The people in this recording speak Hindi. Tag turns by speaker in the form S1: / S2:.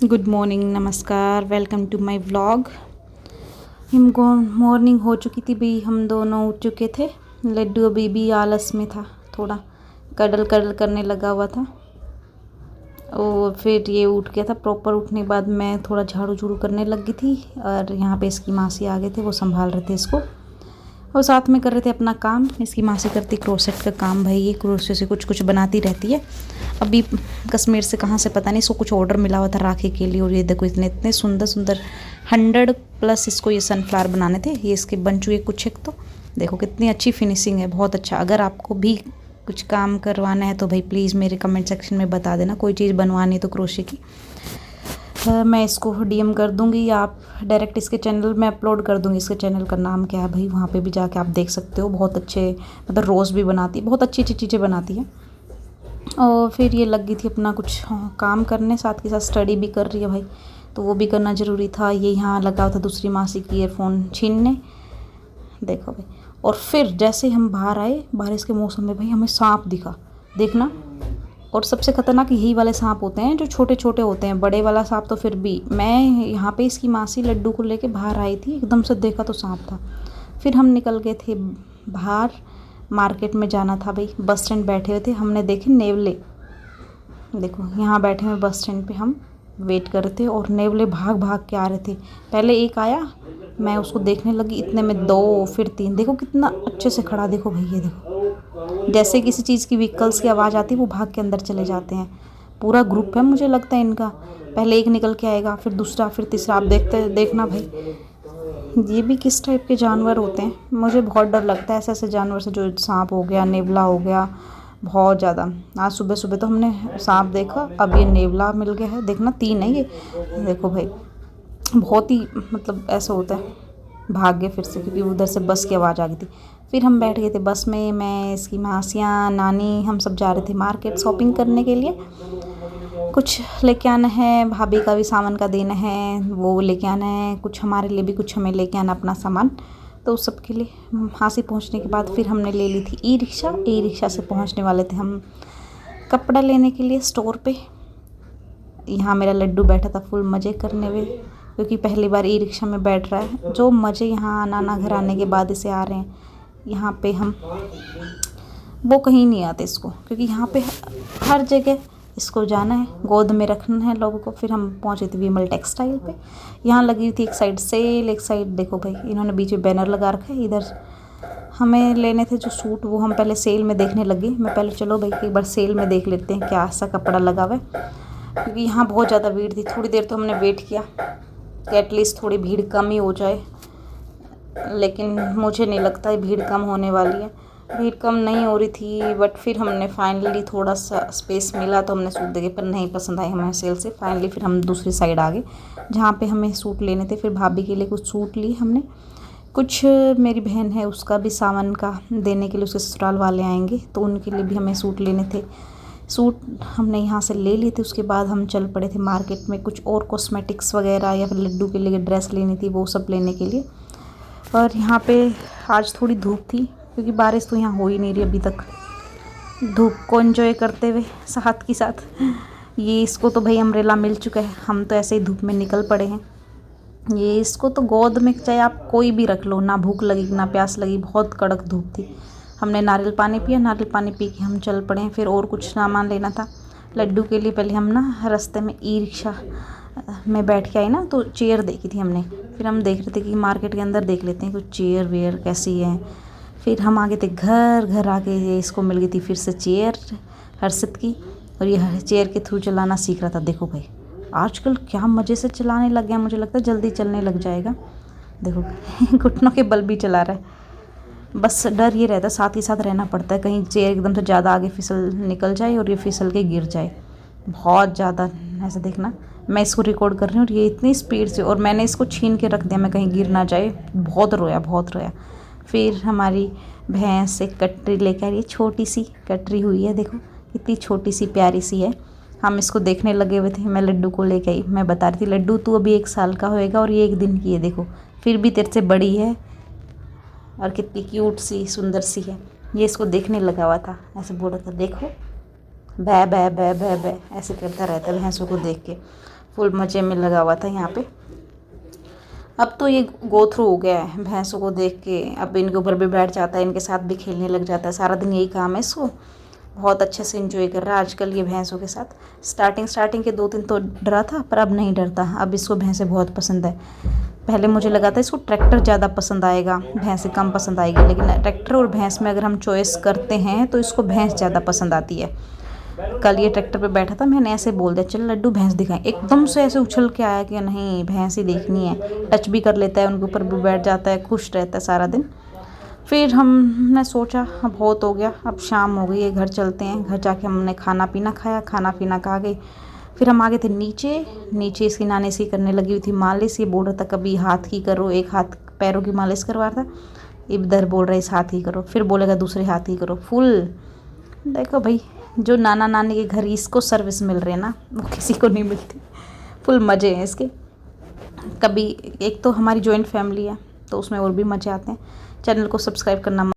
S1: गुड मॉर्निंग, नमस्कार, वेलकम टू माय व्लॉग। हमको मॉर्निंग हो चुकी थी भाई, हम दोनों उठ चुके थे। लड्डू अभी भी आलस में था, थोड़ा कडल कडल करने लगा हुआ था। और फिर ये उठ गया था। प्रॉपर उठने के बाद मैं थोड़ा झाड़ू झूड़ू करने लगी थी और यहाँ पे इसकी मासी आ गए थे, वो संभाल रहे थे इसको और साथ में कर रहे थे अपना काम। इसकी मासी करती क्रोसेट का काम भाई, ये क्रोशे से कुछ कुछ बनाती रहती है। अभी कश्मीर से कहाँ से पता नहीं इसको कुछ ऑर्डर मिला हुआ था राखी के लिए। और ये देखो इतने इतने सुंदर सुंदर 100+ इसको ये सनफ्लावर बनाने थे। ये इसके बन चुके कुछ एक, तो देखो कितनी अच्छी फिनिशिंग है, बहुत अच्छा। अगर आपको भी कुछ काम करवाना है तो भाई प्लीज़ मेरे कमेंट सेक्शन में बता देना, कोई चीज़ बनवानी है तो क्रोशे की। मैं इसको डीएम कर दूंगी या आप डायरेक्ट इसके चैनल में अपलोड कर दूंगी। इसके चैनल का नाम क्या है भाई, वहाँ पे भी जाके आप देख सकते हो। बहुत अच्छे, मतलब रोज़ भी बनाती है, बहुत अच्छी अच्छी चीज़ें बनाती है। और फिर ये लग गई थी अपना कुछ काम करने, साथ के साथ स्टडी भी कर रही है भाई, तो वो भी करना ज़रूरी था। ये यहाँ लगा हुआ था दूसरी मासी की ईयरफोन छीनने, देखो भाई। और फिर जैसे हम बाहर आए, बारिश के मौसम में भाई हमें सांप दिखा, देखना। और सबसे ख़तरनाक यही वाले सांप होते हैं जो छोटे छोटे होते हैं, बड़े वाला सांप तो फिर भी। मैं यहाँ पे इसकी मासी लड्डू को लेके बाहर आई थी, एकदम से देखा तो सांप था। फिर हम निकल गए थे बाहर, मार्केट में जाना था भाई। बस स्टैंड बैठे हुए थे, हमने देखे नेवले, देखो यहाँ बैठे हुए बस स्टैंड पे हम वेट कर रहे थे और नेवले भाग भाग के आ रहे थे। पहले एक आया, मैं उसको देखने लगी, इतने में 2, फिर 3। देखो कितना अच्छे से खड़ा, देखो भाई ये देखो, जैसे किसी चीज़ की व्हीकल्स की आवाज़ आती है वो भाग के अंदर चले जाते हैं। पूरा ग्रुप है मुझे लगता है इनका। पहले एक निकल के आएगा, फिर दूसरा, फिर तीसरा। आप देखना भाई, ये भी किस टाइप के जानवर होते हैं। मुझे बहुत डर लगता है ऐसे ऐसे जानवर से, जो सांप हो गया, नेवला हो गया, बहुत ज़्यादा। आज सुबह सुबह तो हमने सांप देखा, अब ये नेवला मिल गया है। देखना 3 है ये, देखो भाई। बहुत ही मतलब ऐसा होता है। भाग गए फिर से, क्योंकि उधर से बस की आवाज़ आ गई थी। फिर हम बैठ गए थे बस में, मैं, इसकी मासियाँ, नानी, हम सब जा रहे थे मार्केट शॉपिंग करने के लिए। कुछ लेके आना है, भाभी का भी सामान का देना है, वो लेके आना है। कुछ हमारे लिए भी, कुछ हमें लेके आना अपना सामान। तो उस सब के लिए हांसी पहुंचने के बाद फिर हमने ले ली थी ई रिक्शा। ई रिक्शा से पहुंचने वाले थे हम कपड़ा लेने के लिए स्टोर पे। यहाँ मेरा लड्डू बैठा था फुल मज़े करने में, क्योंकि पहली बार ई रिक्शा में बैठ रहा है। जो मज़े यहाँ नाना घर आने के बाद इसे आ रहे हैं, यहाँ पे हम वो कहीं नहीं आते इसको, क्योंकि यहाँ पे हर जगह इसको जाना है, गोद में रखना है लोगों को। फिर हम पहुँचे थे विमल टेक्सटाइल पे। यहाँ लगी हुई थी एक साइड सेल, एक साइड देखो भाई इन्होंने बीच में बैनर लगा रखा है। इधर हमें लेने थे जो सूट, वो हम पहले सेल में देखने लगे। मैं पहले चलो भाई एक बार सेल में देख लेते हैं क्या सा कपड़ा लगा हुआ है, क्योंकि यहाँ बहुत ज़्यादा भीड़ थी। थोड़ी देर तो हमने वेट किया कि एटलीस्ट थोड़ी भीड़ कम ही हो जाए, लेकिन मुझे नहीं लगता है भीड़ कम होने वाली है। भीड़ कम नहीं हो रही थी, बट फिर हमने फाइनली थोड़ा सा स्पेस मिला तो हमने सूट देखे, पर नहीं पसंद आए हमें सेल से। फाइनली फिर हम दूसरी साइड आ गए जहाँ पे हमें सूट लेने थे। फिर भाभी के लिए कुछ सूट लिए हमने, कुछ मेरी बहन है उसका भी सामान का देने के लिए, उसके ससुराल वाले आएंगे तो उनके लिए भी हमें सूट लेने थे। सूट हमने यहाँ से ले लिए थे। उसके बाद हम चल पड़े थे मार्केट में, कुछ और कॉस्मेटिक्स वगैरह या फिर लड्डू के लिए ड्रेस लेनी थी, वो सब लेने के लिए। और यहाँ पे आज थोड़ी धूप थी, क्योंकि बारिश तो यहाँ हो ही नहीं रही अभी तक। धूप को एंजॉय करते हुए साथ के साथ, ये इसको तो भाई अम्ब्रेला मिल चुका है, हम तो ऐसे ही धूप में निकल पड़े हैं। ये इसको तो गोद में चाहे आप कोई भी रख लो, ना भूख लगी ना प्यास लगी, बहुत कड़क धूप थी। हमने नारियल पानी पिया, नारियल पानी पी के हम चल पड़े हैं। फिर और कुछ सामान लेना था लड्डू के लिए। पहले हम ना रास्ते में ई रिक्शा में बैठ के आई ना, तो चेयर देखी थी हमने। फिर हम देख रहे थे कि मार्केट के अंदर देख लेते हैं कुछ चेयर वेयर कैसी है। फिर हम आगे थे घर आके ये इसको मिल गई थी फिर से चेयर हर्षित की, और ये चेयर के थ्रू चलाना सीख रहा था। देखो भाई आजकल क्या मज़े से चलाने लग गया, मुझे लगता है जल्दी चलने लग जाएगा। देखो घुटनों के बल भी चला रहा है। बस डर ये रहता है, साथ ही साथ रहना पड़ता है, कहीं चेयर एकदम से ज़्यादा आगे फिसल निकल जाए और ये फिसल के गिर जाए। बहुत ज़्यादा ऐसा देखना, मैं इसको रिकॉर्ड कर रही हूँ और ये इतनी स्पीड से, और मैंने इसको छीन के रख दिया, मैं कहीं गिर ना जाए। बहुत रोया, बहुत रोया। फिर हमारी भैंस एक कटरी लेकर आई, छोटी सी कटरी हुई है, देखो इतनी छोटी सी प्यारी सी है। हम इसको देखने लगे हुए थे, मैं लड्डू को लेके आई। मैं बता रही थी लड्डू तू अभी 1 साल का होएगा और ये 1 दिन की है, देखो फिर भी तेरे से बड़ी है और कितनी क्यूट सी सुंदर सी है। ये इसको देखने लगा हुआ था, ऐसे बोल रहा था देखो, बै बै बै बै बै ऐसे करता रहता है भैंसों को देख के। फुल मज़े में लगा हुआ था यहाँ पे। अब तो ये गो थ्रू हो गया है भैंसों को देख के, अब इनके ऊपर भी बैठ जाता है, इनके साथ भी खेलने लग जाता है, सारा दिन यही काम है इसको। बहुत अच्छे से एंजॉय कर रहा है आजकल ये भैंसों के साथ। स्टार्टिंग के 2 दिन तो डरा था, पर अब नहीं डरता, अब इसको भैंसें बहुत पसंद है। पहले मुझे लगा था इसको ट्रैक्टर ज़्यादा पसंद आएगा, भैंसें कम पसंद आएगी, लेकिन ट्रैक्टर और भैंस में अगर हम चॉइस करते हैं तो इसको भैंस ज़्यादा पसंद आती है। कल ये ट्रैक्टर पे बैठा था, मैंने ऐसे बोल दिया चल लड्डू भैंस दिखाएं, एकदम से ऐसे उछल के आया कि नहीं भैंस ही देखनी है। टच भी कर लेता है, उनके ऊपर भी बैठ जाता है, खुश रहता है सारा दिन। फिर हमने सोचा अब बहुत हो गया, अब शाम हो गई है, घर चलते हैं। घर जाके हमने खाना पीना खाया, खाना पीना खा के फिर हम आ गए थे नीचे इसकी नानी सी करने लगी हुई थी मालिश। ये बोल रहा था कभी हाथ की करो, एक हाथ पैरों की मालिश करवा रहा था, इधर बोल रहा है इस हाथ की करो, फिर बोलेगा दूसरे हाथ की करो। फुल देखो भाई, जो नाना नानी के घर इसको सर्विस मिल रही है ना, वो किसी को नहीं मिलती। फुल मज़े हैं इसके। कभी एक तो हमारी जॉइंट फैमिली है तो उसमें और भी मज़े आते हैं। चैनल को सब्सक्राइब करना